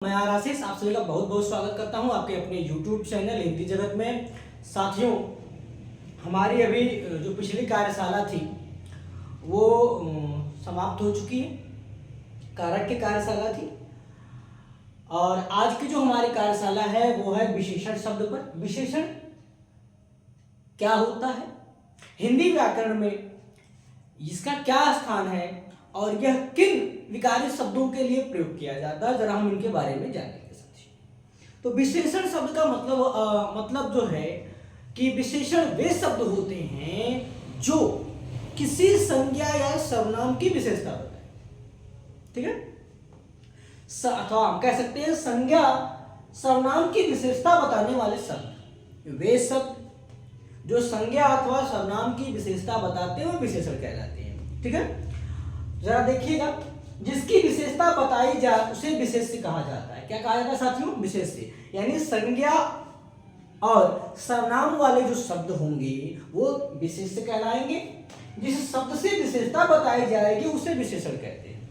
मैं आशीष आप सभी का बहुत बहुत स्वागत करता हूं आपके अपने YouTube चैनल हिंदी जगत में। साथियों, हमारी अभी जो पिछली कार्यशाला थी वो समाप्त हो चुकी है। कारक की कार्यशाला थी और आज की जो हमारी कार्यशाला है वो है विशेषण शब्द पर। विशेषण क्या होता है, हिंदी व्याकरण में इसका क्या स्थान है और यह किन विकारी शब्दों के लिए प्रयोग किया जाता है, जरा हम इनके बारे में जानेंगे साथियों। तो विशेषण शब्द का मतलब जो है कि विशेषण वे शब्द होते हैं जो किसी संज्ञा या सर्वनाम की विशेषता बताए। ठीक है, अथवा हम कह सकते हैं संज्ञा सर्वनाम की विशेषता बताने वाले शब्द, वे शब्द जो संज्ञा अथवा सर्वनाम की विशेषता बताते हैं वो विशेषण कहलाते हैं। ठीक है, जरा देखिएगा, जिसकी विशेषता बताई जाए उसे विशेष्य कहा जाता है। क्या कहा जाता है साथियों? विशेष्य। यानी संज्ञा और सर्वनाम वाले जो शब्द होंगे वो विशेष्य कहलाएंगे। जिस शब्द से विशेषता बताई जाएगी उसे विशेषण कहते हैं।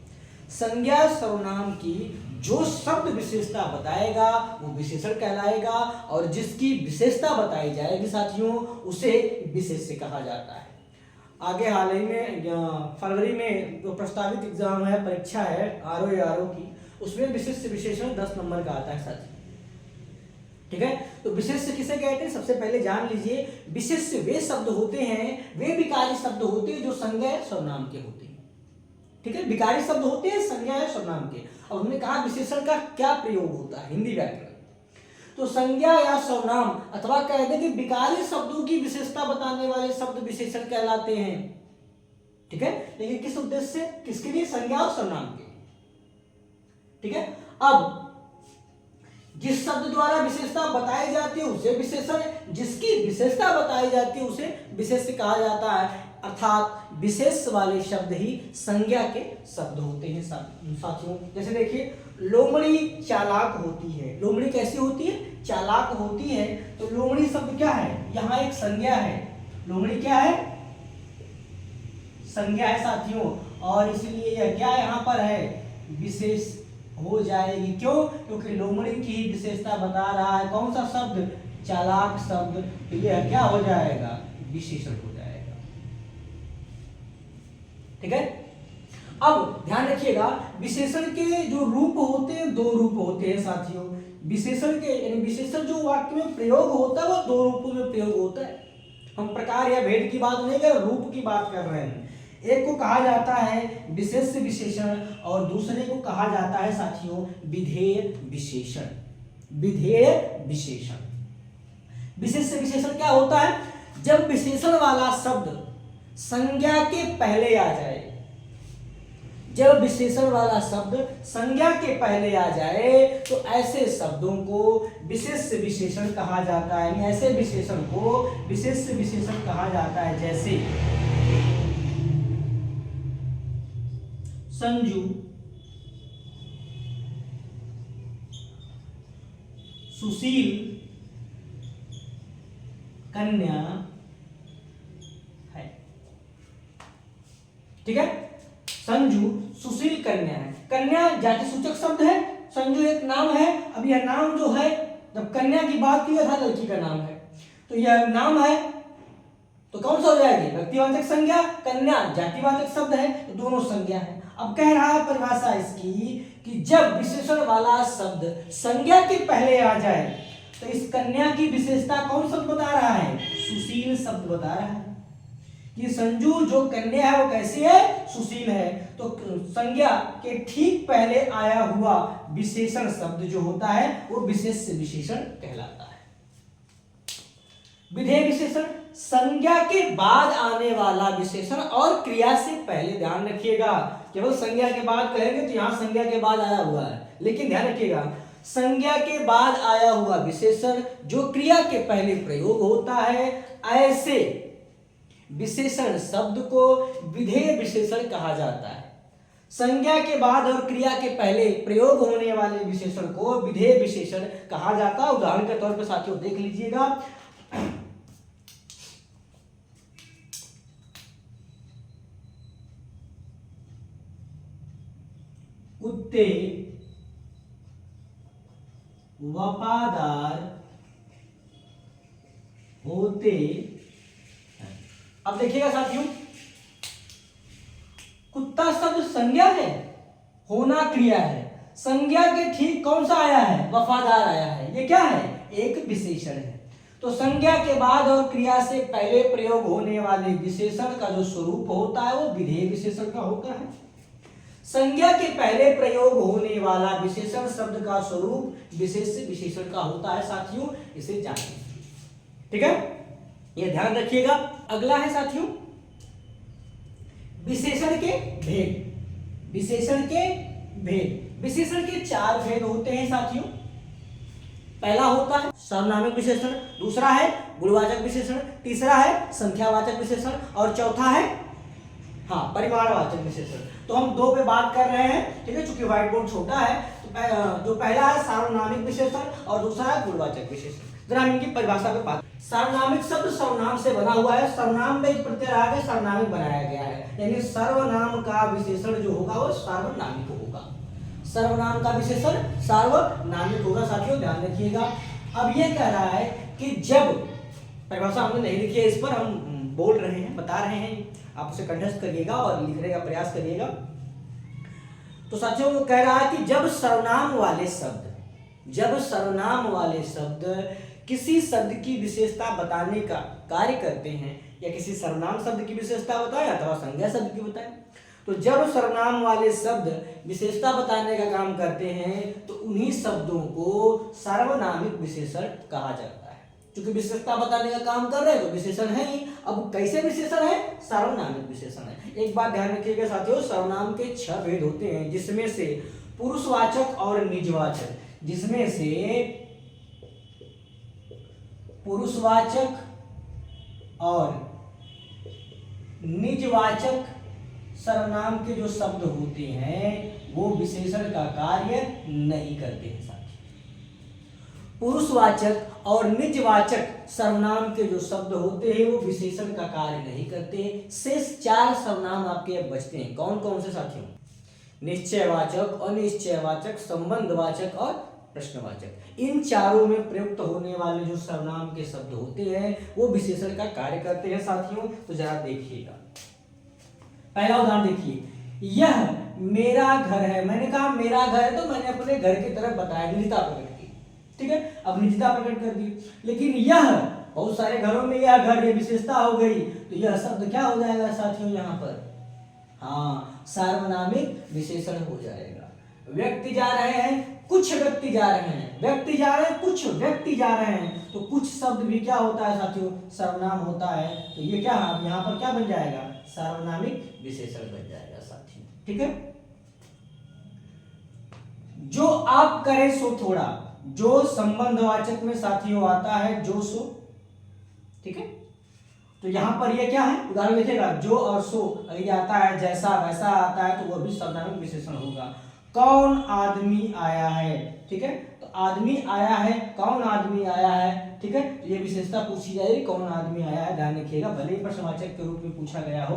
संज्ञा सर्वनाम की जो शब्द विशेषता बताएगा वो विशेषण कहलाएगा और जिसकी विशेषता बताई जाएगी साथियों उसे विशेष्य कहा जाता है। आगे हाल ही में फरवरी में जो प्रस्तावित एग्जाम है, परीक्षा है आरओ की, उसमें विशिष्ट विशेषण 10 नंबर का आता है साथियों। ठीक है, तो विशेष्य किसे कहते हैं सबसे पहले जान लीजिए। विशेष्य वे शब्द होते हैं, वे विकारी शब्द होते हैं जो संज्ञा या सर्वनाम के होते हैं। ठीक है, विकारी शब्द होते हैं संज्ञा या सर्वनाम के। और हमने कहा विशेषण का क्या प्रयोग होता है हिंदी व्याकरण। तो संज्ञा या सर्वनाम अथवा कह दें कि विकारी शब्दों की विशेषता बताने वाले शब्द विशेषण कहलाते हैं। ठीक है, लेकिन किस उद्देश्य से, किसके लिए? संज्ञा और सर्वनाम के। ठीक है, अब जिस शब्द द्वारा विशेषता बताई जाती है उसे विशेषण, जिसकी विशेषता बताई जाती है उसे विशेष्य कहा जाता है। अर्थात विशेष वाले शब्द ही संज्ञा के शब्द होते हैं साथियों। जैसे देखिए, लोमड़ी चालाक होती है। लोमड़ी कैसी होती है? चालाक होती है। तो लोमड़ी शब्द क्या है? यहाँ एक संज्ञा है। लोमड़ी क्या है? संज्ञा है साथियों, और इसलिए यह क्या यहाँ पर है? विशेष हो जाएगी। क्यों? क्योंकि लोमड़ी की ही विशेषता बता रहा है। कौन सा शब्द? चालाक शब्द। तो यह क्या हो जाएगा? विशेषण हो जाएगा। ठीक है, अब ध्यान रखिएगा, विशेषण के जो रूप होते हैं दो रूप होते हैं साथियों। विशेषण के यानी विशेषण जो वाक्य में प्रयोग होता है वो दो रूपों में प्रयोग होता है। हम प्रकार या भेद की बात नहीं कर रहे, रूप की बात कर रहे हैं। एक को कहा जाता है विशेष विशेषण और दूसरे को कहा जाता है साथियों विधेय विशेषण। विधेय विशेषण। विशेष विशेषण क्या होता है? जब विशेषण वाला शब्द संज्ञा के पहले आ जाए, जब विशेषण वाला शब्द संज्ञा के पहले आ जाए तो ऐसे शब्दों को विशेष विशेषण कहा जाता है। ऐसे विशेषण को विशेष विशेषण कहा जाता है। जैसे संजू, सुशील, कन्या है। ठीक है, संजू, सुशील, कन्या है। कन्या जाति सूचक शब्द है, संजू एक नाम है। अब यह नाम जो है, जब कन्या की बात की था लड़की का नाम है, तो यह नाम है तो कौन सा हो जाएगी? व्यक्तिवाचक संज्ञा। कन्या जातिवाचक शब्द है तो दोनों संज्ञा है। अब कह रहा है परिभाषा इसकी कि जब विशेषण वाला शब्द संज्ञा के पहले आ जाए तो इस कन्या की विशेषता कौन शब्द बता रहा है? सुशील शब्द बता रहा है कि संजू जो कन्या है वो कैसी है? सुशील है। तो संज्ञा के ठीक पहले आया हुआ विशेषण शब्द जो होता है वो विशेष विशेषण कहलाता है। विधेय विशेषण, संज्ञा के बाद आने वाला विशेषण और क्रिया से पहले। ध्यान रखिएगा, केवल संज्ञा के बाद कहेंगे तो यहां संज्ञा के बाद आया हुआ है, लेकिन ध्यान रखिएगा संज्ञा के बाद आया हुआ विशेषण जो क्रिया के पहले प्रयोग होता है, ऐसे विशेषण शब्द को विधेय विशेषण कहा जाता है। संज्ञा के बाद और क्रिया के पहले प्रयोग होने वाले विशेषण को विधेय विशेषण कहा जाता है। उदाहरण के तौर पर साथियों देख लीजिएगा, कुत्ते, वफादार होते हैं। अब देखिएगा साथियों, कुत्ता शब्द संज्ञा है, होना क्रिया है। संज्ञा के ठीक कौन सा आया है? वफादार आया है। ये क्या है? एक विशेषण है। तो संज्ञा के बाद और क्रिया से पहले प्रयोग होने वाले विशेषण का जो स्वरूप होता है वो विधेय विशेषण का होता है। संज्ञा के पहले प्रयोग होने वाला विशेषण शब्द का स्वरूप विशेष विशेषण का होता है साथियों, इसे जानिए। ठीक है, ये ध्यान रखिएगा। अगला है साथियों विशेषण के भेद। विशेषण के भेद, विशेषण के 4 भेद होते हैं साथियों। पहला होता है सर्वनामिक विशेषण, दूसरा है गुणवाचक विशेषण, तीसरा है संख्यावाचक विशेषण और चौथा है परिमाणवाचक विशेषण। तो हम 2 पे बात कर रहे हैं, ठीक है, चूंकि व्हाइट बोर्ड छोटा है। तो जो पहला है सार्वनामिक विशेषण और दूसरा है गुणवाचक विशेषण। जरा हम इनकी परिभाषा पे बात। सार्वनामिक शब्द सर्वनाम से बना हुआ है, सर्वनाम में प्रत्यय आ के सर्वनामिक बनाया गया है, यानी सर्वनाम का विशेषण जो होगा वो सार्वनामिक होगा। सर्वनाम का विशेषण सार्वनामिक होगा साथियों, ध्यान रखिएगा। अब ये कह रहा है कि जब, परिभाषा हमने नहीं लिखी है, इस पर हम बोल रहे हैं, बता रहे हैं, आप उसे कंठस्थ करिएगा और लिखने का प्रयास करिएगा। तो साथियों वो कह रहा है कि जब सर्वनाम वाले शब्द किसी शब्द की विशेषता बताने का कार्य करते हैं, या किसी सर्वनाम शब्द की विशेषता बताएं अथवा संज्ञा शब्द की बताएं, तो जब सर्वनाम वाले शब्द विशेषता बताने का काम करते हैं तो उन्हीं शब्दों को सार्वनामिक विशेषण कहा जाता है। क्योंकि विशेषता बताने का काम कर रहे हैं तो विशेषण है ही। अब कैसे विशेषण है? सार्वनामिक विशेषण है। एक बात ध्यान रखिएगा साथियों, सर्वनाम के 6 भेद होते हैं, जिसमें से पुरुषवाचक और निजवाचक, जिसमें से पुरुषवाचक और निजवाचक सर्वनाम के जो शब्द होते हैं वो विशेषण का कार्य नहीं करते हैं साथियों। पुरुषवाचक और निजवाचक सर्वनाम के जो शब्द होते हैं वो विशेषण का कार्य नहीं करते हैं। शेष 4 सर्वनाम आपके अब बचते हैं। कौन कौन से साथियों? निश्चयवाचक, अनिश्चयवाचक, संबंधवाचक और प्रश्नवाचक। इन चारों में प्रयुक्त होने वाले जो सर्वनाम के शब्द होते हैं वो विशेषण का कार्य करते हैं साथियों। तो जरा देखिएगा, पहला उदाहरण देखिए, यह मेरा घर है। मैंने कहा मेरा घर है तो मैंने अपने घर की तरफ बताया, निजता प्रकट की, ठीक है, अब निजता प्रकट कर दी। लेकिन यह, बहुत सारे घरों में यह घर, ये विशेषता हो गई, तो यह शब्द क्या हो जाएगा साथियों यहाँ पर? सार्वनामिक विशेषण हो जाएगा। व्यक्ति जा रहे हैं, कुछ व्यक्ति जा रहे हैं, व्यक्ति जा रहे हैं, कुछ व्यक्ति जा रहे हैं, तो कुछ शब्द भी क्या होता है साथियों? सर्वनाम होता है। तो ये क्या यहाँ पर क्या बन जाएगा? सार्वनामिक विशेषण बन जाएगा साथियों, ठीक है। जो आप करें सो थोड़ा, जो संबंधवाचक में साथियों आता है जो सो, ठीक है। तो यहां पर ये क्या है? उदाहरण लिखेगा, जो और सो, अगर ये आता है जैसा वैसा आता है तो वह भी सर्वनामिक विशेषण होगा। कौन आदमी आया है, ठीक है, तो आदमी आया है, कौन आदमी आया है, ठीक है, तो ये विशेषता पूछी जाएगी, कौन आदमी आया है, ध्यान रखिएगा, भले ही प्रश्नवाचक के रूप में पूछा गया हो,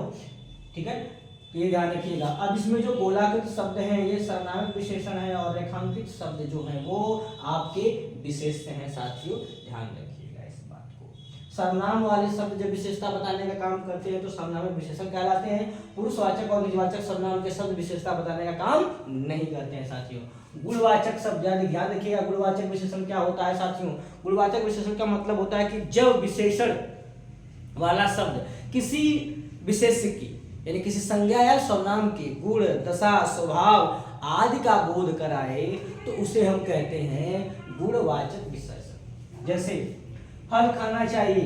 ठीक है, तो ये ध्यान रखिएगा। अब इसमें जो गोलाकृत शब्द हैं ये सर्वनामिक विशेषण है और रेखांकित शब्द जो हैं वो आपके विशेषण हैं साथियों, ध्यान रखिएगा इस बात को। सर्वनाम वाले शब्द जब विशेषता बताने का काम करते हैं तो सर्वनामिक विशेषण कहलाते हैं। पुरुषवाचक और निजवाचक सर्वनाम के शब्द विशेषता बताने का काम नहीं करते हैं साथियों। गुणवाचक शब्द, ध्यान रखिएगा, गुणवाचक विशेषण क्या होता है साथियों? गुणवाचक विशेषण का मतलब होता है कि जब विशेषण वाला शब्द किसी विशेष की, यानी किसी संज्ञा या सर्वनाम के गुण, दशा, स्वभाव आदि का बोध कराए तो उसे हम कहते हैं गुणवाचक विशेषण। जैसे फल खाना चाहिए,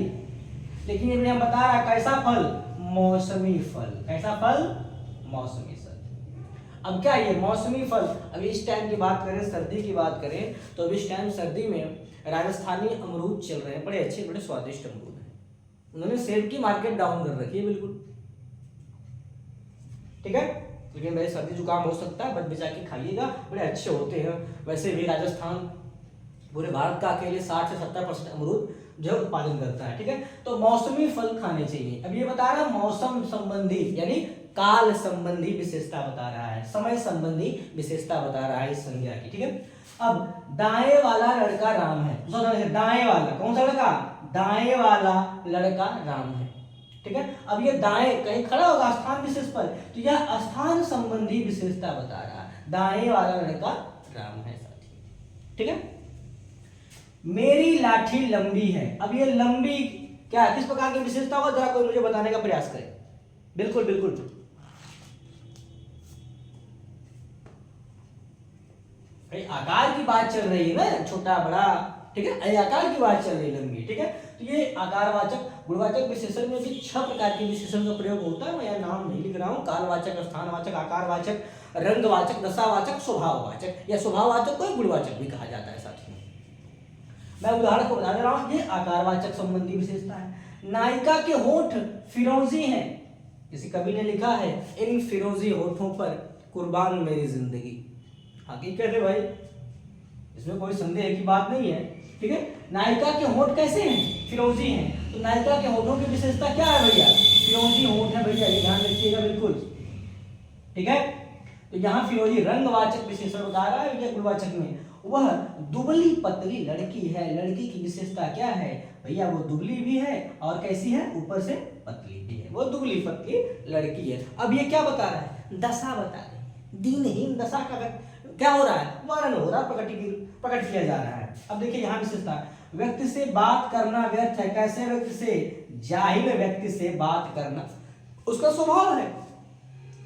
लेकिन ये हम बता रहा कैसा फल? मौसमी फल। कैसा फल? मौसमी फल। अब क्या ये मौसमी फल, अभी इस टाइम की बात करें, सर्दी की बात करें, तो अभी इस टाइम सर्दी में राजस्थानी अमरूद चल रहे हैं, बड़े अच्छे बड़े स्वादिष्ट अमरूद हैं। उन्होंने सेब की मार्केट डाउन कर रखी है बिल्कुल, ठीक है, लेकिन भाई सर्दी जुकाम हो सकता है, बच बचा के खाइएगा, बड़े अच्छे होते हैं। वैसे भी राजस्थान पूरे भारत का अकेले 60 से 70% अमरूद जो उत्पादन करता है, ठीक है। तो मौसमी फल खाने चाहिए। अब ये बता रहा मौसम संबंधी, यानी काल संबंधी विशेषता बता रहा है, समय संबंधी विशेषता बता रहा है इस संज्ञा की। ठीक है, अब दाएं वाला लड़का राम है, दाएं वाला कौन सा लड़का, दाएं वाला लड़का राम है। ठीक है, अब ये दाएं कहीं खड़ा होगा स्थान विशेष पर, तो यह स्थान संबंधी विशेषता बता रहा है, दाएं वाला लड़का राम है साथी। ठीक है, मेरी लाठी लंबी है, अब ये लंबी क्या किस प्रकार की विशेषता होगा, जरा कोई मुझे बताने का प्रयास करे। बिल्कुल बिल्कुल, आकार की बात चल रही है ना, छोटा बड़ा। ठीक है, आकार की बात चल रही है लंबी। ठीक है, तो ये आकारवाचक गुणवाचक विशेषण में भी 6 प्रकार के विशेषण का प्रयोग होता है। मैं यह नाम नहीं लिख रहा हूँ, कालवाचक, स्थानवाचक, आकारवाचक, रंगवाचक, दशावाचक, स्वभाववाचक, या स्वभाववाचक को गुणवाचक भी कहा जाता है साथियों। मैं उदाहरण को बता दे रहा हूँ, ये आकारवाचक संबंधी विशेषता है। नायिका के होंठ फिरोजी हैं, किसी कवि ने लिखा है, इन फिरोजी होठों पर कुर्बान मेरी जिंदगी। हकीकत है भाई, इसमें कोई संदेह की बात नहीं है। ठीक है, नायिका के होंठ कैसे हैं, फिरोजी हैं, तो नायिका के होठों की विशेषता क्या है भैया, फिरोजी होंठ है भैया, ये ध्यान रखिएगा बिल्कुल। ठीक है, तो यहाँ फिरोजी रंगवाचक विशेषण बता रहा है गुणवाचक में, वह दुबली पतली लड़की है। लड़की की विशेषता क्या है भैया, वो दुबली भी है और कैसी है, ऊपर से पतली भी है, वो दुबली पतली लड़की है। अब ये क्या बता रहा है, दशा बता रहे, दीनहीन दशा का क्या हो रहा है, वर्णन हो रहा है, प्रकट किया जा रहा है। अब देखिए यहाँ विशेषता, व्यक्ति से बात करना व्यर्थ है। कैसे व्यक्ति से, जाहिल व्यक्ति से बात करना उसका स्वभाव है।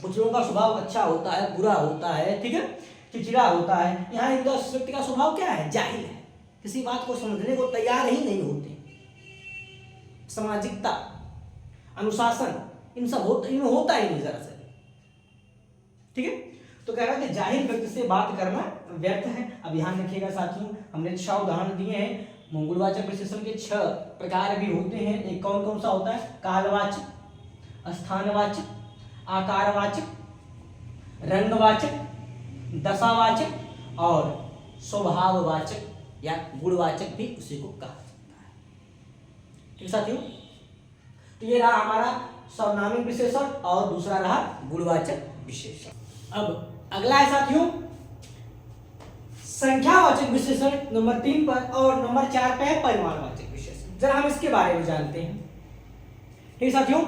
कुछ लोगों का स्वभाव अच्छा होता है, बुरा होता है, ठीक है, चिड़चिड़ा होता है। यहाँ इनका व्यक्ति का स्वभाव क्या है, जाहिल है, किसी बात को समझने को तैयार ही नहीं होते। सामाजिकता, अनुशासन, इन सब होता ही नहीं जरा से। ठीक है, तो कह रहा है कि जाहिल व्यक्ति से बात करना व्यर्थ है। अब ध्यान रखिएगा साथियों, हमने 6 उदाहरण दिए हैं। गुणवाचक विशेषण के 6 प्रकार भी होते हैं। एक कौन कौन सा होता है, कालवाचक, स्थानवाचक, आकारवाचक, रंगवाचक, दशावाचक और स्वभाववाचक या गुणवाचक भी उसी को कहा जाता है। ठीक साथियों, तो ये रहा हमारा सर्वनामिक विशेषण और दूसरा रहा गुणवाचक विशेषण। अब अगला है साथियों संख्यावाचक विशेषण नंबर 3 पर, और नंबर 4 पे है परिमाणवाचक विशेषण। जरा हम इसके बारे में जानते हैं। ठीक साथियों,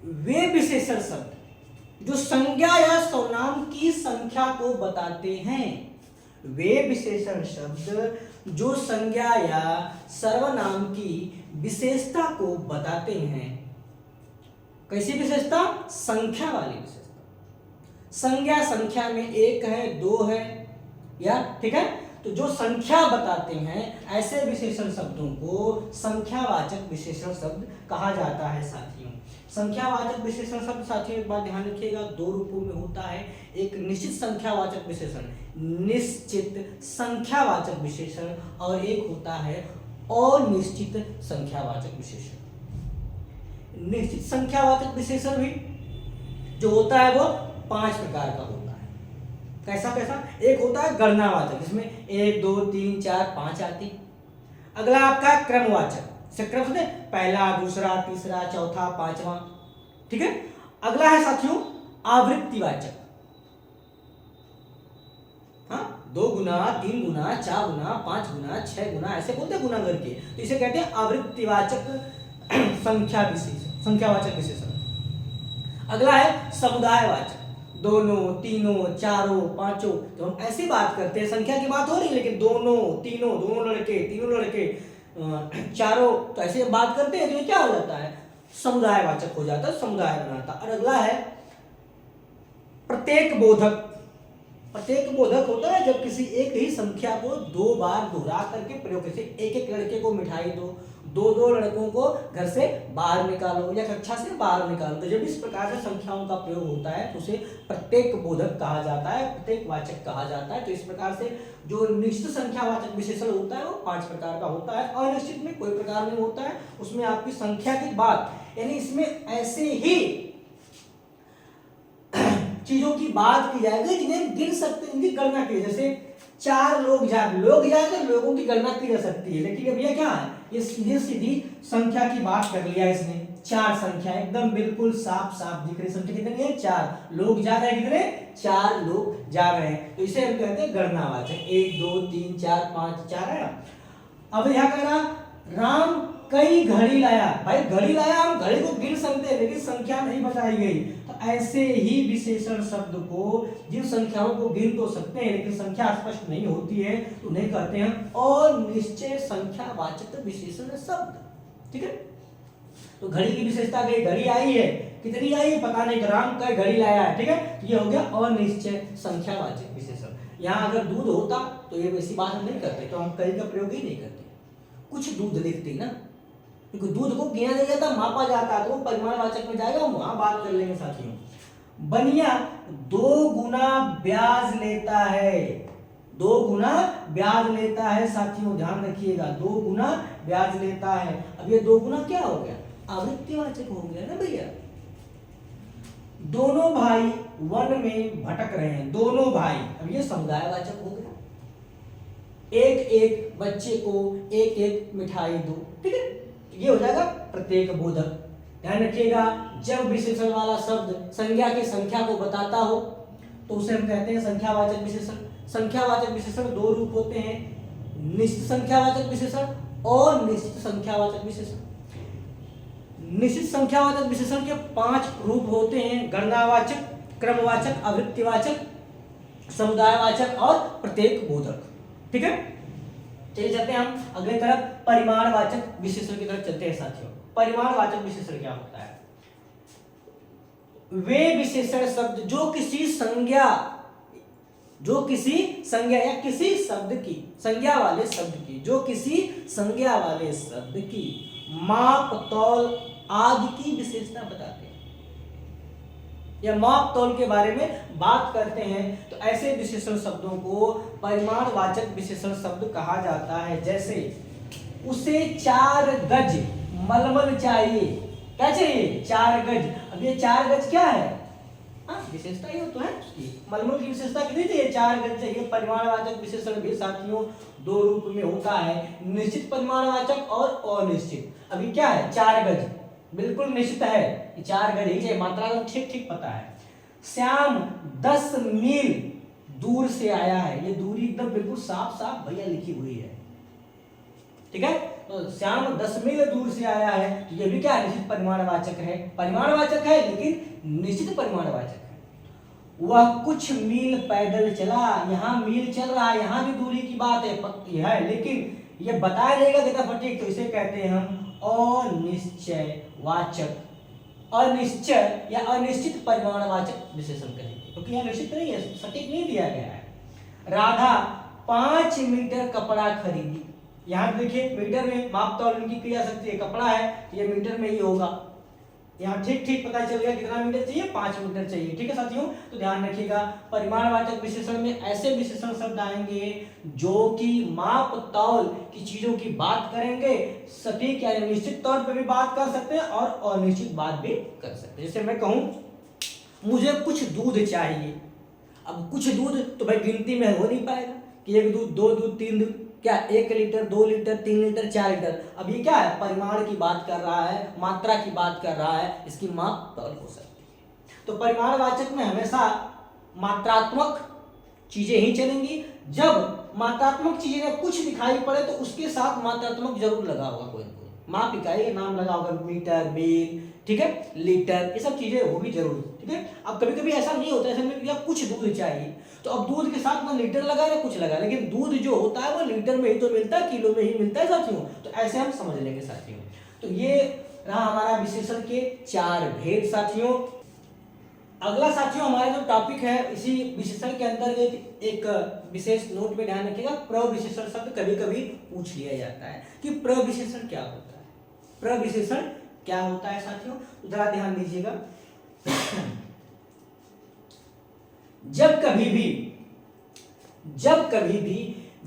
वे विशेषण शब्द जो संज्ञा या सर्वनाम की संख्या को बताते हैं, वे विशेषण शब्द जो संज्ञा या सर्वनाम की विशेषता को बताते हैं। कैसी विशेषता, संख्या वाली विशेषता। संज्ञा संख्या में 1 है, 2 है, या ठीक है, तो जो संख्या बताते हैं ऐसे विशेषण शब्दों को संख्यावाचक विशेषण शब्द कहा जाता है साथियों। संख्यावाचक विशेषण शब्द साथियों एक बात ध्यान रखिएगा, 2 रूपों में होता है। एक निश्चित संख्यावाचक विशेषण, निश्चित संख्यावाचक विशेषण, और एक होता है अनिश्चित संख्यावाचक विशेषण। निश्चित संख्यावाचक विशेषण भी जो होता है वो 5 प्रकार का होता है। कैसा कैसा, एक होता है गणनावाचक, जिसमें 1 2 3 4 5 आती। अगला आपका क्रमवाचक, से क्रम से पहला, दूसरा, तीसरा, चौथा, 5वां। ठीक है, अगला है साथियों आवृत्तिवाचक। हाँ, 2 गुना, 3 गुना, 4 गुना, 5 गुना, 6 गुना, ऐसे बोलते हैं गुना करके, तो इसे कहते हैं आवृत्तिवाचक संख्यावाचक विशेषण। अगला है समुदायवाचक, दोनों, तीनों, चारों, पांचों। तो हम ऐसी बात करते हैं, संख्या की बात हो रही है लेकिन दोनों, तीनों, दोनों लड़के, तीनों लड़के, चारों, तो ऐसे बात करते हैं तो ये क्या हो जाता है, समुदायवाचक हो जाता है, समुदाय बनाता। और अगला है प्रत्येक बोधक। प्रत्येक बोधक होता है जब किसी एक ही संख्या को 2 बार दोहरा करके प्रयोग, जैसे एक लड़के को मिठाई दो, 2 लड़कों को घर से बाहर निकालो या कक्षा से बाहर निकालो, तो जब इस प्रकार से संख्याओं का प्रयोग होता है तो उसे प्रत्येक बोधक कहा जाता है, प्रत्येक वाचक कहा जाता है। तो इस प्रकार से जो निश्चित संख्यावाचक विशेषण होता है वो 5 प्रकार का होता है। अनिश्चित में कोई प्रकार नहीं होता है, उसमें आपकी संख्या की बात, यानी इसमें ऐसे ही चीजों की बात की जाएगी जिन्हें गिन सकते, इनकी गणना की, जैसे 4 लोग जाए तो लोगों की गणना की जा सकती है। लेकिन अब ये क्या है, ये सीधी सीधी संख्या की बात कर लिया इसने, 4 संख्या, एकदम बिल्कुल साफ साफ दिख रही संख्या कितनी है 4। लोग जा रहे हैं कितने 4 लोग जा रहे हैं, तो इसे हम कहते हैं गणनावाचक। 1 2 3 4 5 4 है। अब यहाँ कह रहा राम कई घड़ी लाया, भाई घड़ी लाया हम घड़ी को गिन सकते हैं लेकिन संख्या नहीं बताई गई, तो ऐसे ही विशेषण शब्द को जिन संख्याओं को गिन तो सकते हैं लेकिन संख्या स्पष्ट नहीं होती है तो उन्हें कहते हैं अनिश्चय संख्यावाचक विशेषण शब्द। ठीक है, तो घड़ी की विशेषता गई, घड़ी आई है, कितनी आई है पता नहीं, राम कई घड़ी लाया है। ठीक है, तो ये हो गया अनिश्चय संख्यावाचक विशेषण। यहाँ अगर दूध होता तो ये वैसी बात हम नहीं करते, तो हम कई का प्रयोग ही नहीं करते, कुछ दूध लिखते ना, क्योंकि दूध को गिना नहीं जाता मापा जाता तो वो परिमाणवाचक में जाएगा, हम वहां बात कर लेंगे साथियों। बनिया 2 गुना ब्याज लेता है, 2 गुना ब्याज लेता है साथियों, ध्यान रखिएगा 2 गुना ब्याज लेता है। अब ये 2 गुना क्या हो गया, आवृत्तिवाचक हो गया ना भैया। दोनों भाई वन में भटक रहे हैं, दोनों भाई, अब ये समुदायवाचक हो गया। एक एक बच्चे को एक एक मिठाई दो। ठीक है, ये हो जाएगा प्रत्येक बोधक। ध्यान रखिएगा जब विशेषण वाला शब्द संज्ञा की संख्या को बताता हो तो उसे हम कहते हैं संख्यावाचक विशेषण। संख्यावाचक विशेषण 2 रूप होते हैं, निश्चित संख्यावाचक विशेषण और निश्चित संख्यावाचक विशेषण। निश्चित संख्यावाचक विशेषण के 5 रूप होते हैं, गणनावाचक, क्रमवाचक, आवृत्तिवाचक, समुदायवाचक और प्रत्येक बोधक। ठीक है, चलिए चलते हैं हम अगले तरफ परिमाणवाचक विशेषण की तरफ चलते हैं साथियों। परिमाणवाचक विशेषण क्या होता है, वे विशेषण शब्द जो किसी संज्ञा या किसी शब्द की, संज्ञा वाले शब्द की, जो किसी संज्ञा वाले शब्द की माप तौल आदि की विशेषता बताते हैं या माप तौल के बारे में बात करते हैं, तो ऐसे विशेषण शब्दों को परिमाणवाचक विशेषण शब्द कहा जाता है। जैसे उसे 4 गज मलमल चाहिए, क्या चाहिए 4 गज। अब ये 4 गज क्या है, विशेषता ही तो है उसकी, मलमल की विशेषता कितनी चाहिए 4 गज चाहिए। परिमाणवाचक विशेषण भी साथियों 2 रूप में होता है, निश्चित परिमाणवाचक और अनिश्चित। अभी क्या है 4 गज बिल्कुल निश्चित है, 4 गज ही चाहिए, मात्रा तो ठीक ठीक पता है। श्याम 10 मील दूर से आया है, ये दूरी एकदम बिल्कुल साफ साफ भैया लिखी हुई है। ठीक है, तो श्याम 10 मील दूर से आया है, तो ये भी क्या है निश्चित परिमाणवाचक है, परिमाणवाचक है लेकिन निश्चित परिमाणवाचक है। वह कुछ मील पैदल चला, यहाँ मील चल रहा है, यहाँ भी दूरी की बात है लेकिन ये बताया जाएगा कितना सटीक, तो इसे कहते हैं हम अनिश्चय वाचक, अनिश्चय या अनिश्चित परिमाणवाचक विशेषण कहेंगे, क्योंकि यहाँ निश्चित नहीं है, सटीक नहीं दिया गया है। राधा 5 मीटर कपड़ा खरीदी, यहाँ देखिए मीटर में माप तौल की क्रिया सकती है, कपड़ा है तो ये मीटर में ही होगा, यहाँ ठीक ठीक पता चल गया कितना मीटर चाहिए 5 मीटर चाहिए। ठीक है साथियों, तो ध्यान रखिएगा परिमाणवाचक विशेषण में ऐसे विशेषण शब्द आएंगे जो कि माप तौल की चीजों की बात करेंगे, सटीक यानी निश्चित तौर पे भी बात कर सकते हैं और अनिश्चित बात भी कर सकते हैं। जैसे मैं कहूं मुझे कुछ दूध चाहिए, अब कुछ दूध तो भाई गिनती में हो नहीं पाएगा कि 1 दूध 2 दूध 3 दूध, क्या 1 लीटर 2 लीटर 3 लीटर 4 लीटर। अब ये क्या है परिमाण की बात कर रहा है, मात्रा की बात कर रहा है, इसकी माप तौल हो सकती है। तो परिमाणवाचक में हमेशा मात्रात्मक चीजें ही चलेंगी, जब मात्रात्मक चीजें में कुछ दिखाई पड़े तो उसके साथ मात्रात्मक जरूर लगा होगा, कोई ना कोई माप इकाई का नाम लगा होगा, मीटर मील, ठीक है लीटर, ये सब चीजें होगी जरूर। ठीक है, अब कभी कभी ऐसा नहीं होता, ऐसा नहीं कुछ दूध चाहिए तो अब दूध के साथ ना लीटर लगा ना कुछ लगा, लेकिन दूध जो होता है वो लीटर में ही तो मिलता है, किलो में ही मिलता है साथियों, तो ऐसे हम समझ लेंगे साथियों। तो ये रहा हमारा विशेषण के 4 भेद साथियों। अगला साथियों हमारा जो टॉपिक है इसी विशेषण के अंतर्गत एक विशेष नोट में ध्यान रखिएगा, प्रविशेषण शब्द कभी कभी पूछ लिया जाता है कि प्रविशेषण क्या होता है, प्रविशेषण क्या होता है साथियों, जरा ध्यान दीजिएगा। जब कभी भी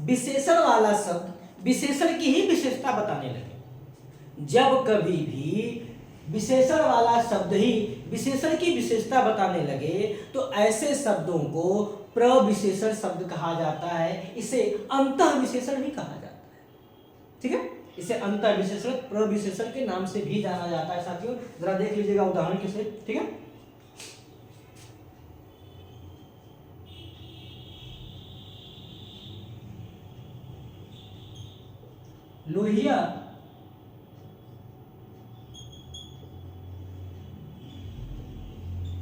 विशेषण वाला शब्द विशेषण की ही विशेषता बताने लगे, जब कभी भी विशेषण वाला शब्द ही विशेषण की विशेषता बताने लगे तो ऐसे शब्दों को प्रविशेषण शब्द कहा जाता है, इसे अंतः विशेषण भी कहा जाता है। ठीक है, इसे अंतः विशेषण, प्रविशेषण के नाम से भी जाना जाता है साथियों। जरा देख लीजिएगा उदाहरण के से, ठीक है। लोहिया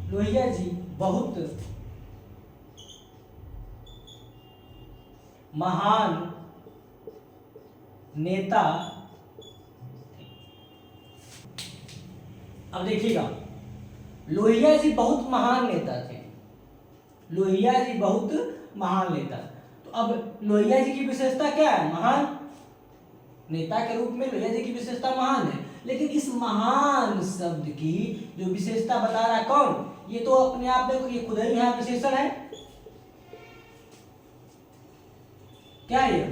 लोहिया जी बहुत महान नेता। अब देखिएगा, लोहिया जी बहुत महान नेता थे। लोहिया जी बहुत महान नेता। तो अब लोहिया जी की विशेषता क्या है? महान नेता के रूप में लोहिया जी की विशेषता महान है। लेकिन इस महान शब्द की जो विशेषता बता रहा है कौन? ये तो अपने आप में ये खुद ही यहाँ विशेषण है। क्या है ये?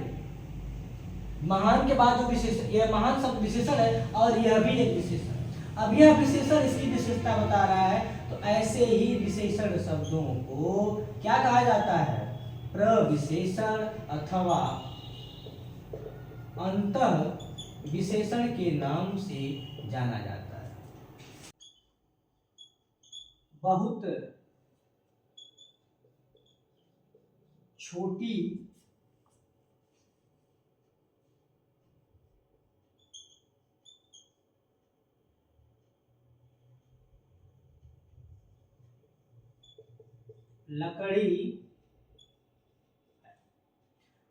महान के बाद जो विशेषण, यह महान शब्द विशेषण है और यह भी एक विशेषण है। अब यह विशेषण इसकी विशेषता बता रहा है। तो ऐसे ही विशेषण शब्दों को क्या कहा जाता है? प्रविशेषण अथवा अंतः विशेषण के नाम से जाना जाता है। बहुत छोटी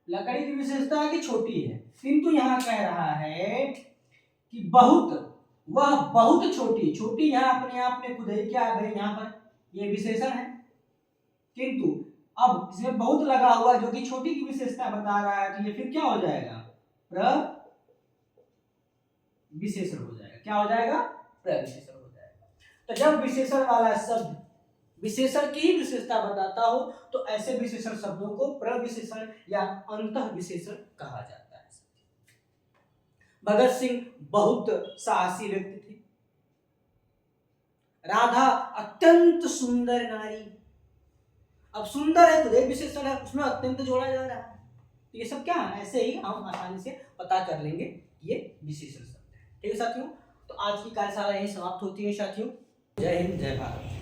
लकड़ी की विशेषता है कि छोटी है, किंतु यहां कह रहा है कि वह बहुत छोटी। छोटी यहां अपने आप में खुद ही क्या है भाई? यहां पर ये विशेषण है, किंतु अब इसमें बहुत लगा हुआ है जो कि छोटी की विशेषता बता रहा है। तो ये फिर क्या हो जाएगा? प्रविशेषण हो जाएगा। क्या हो जाएगा? प्रविशेषण हो जाएगा। तो जब विशेषण वाला शब्द विशेषण की ही विशेषता बताता हो तो ऐसे विशेषण शब्दों को प्रविशेषण या अंतः विशेषण कहा जाता है। भगत सिंह बहुत साहसी व्यक्ति थे। राधा अत्यंत सुंदर नारी। अब सुंदर है खुद एक विशेषण है, उसमें अत्यंत जोड़ा जा रहा है। तो ये सब क्या है? ऐसे ही हम आसानी से पता कर लेंगे ये विशेषण शब्द है। ठीक है साथियों, तो आज की कार्यशाला यही समाप्त होती है साथियों। जय हिंद, जय भारत।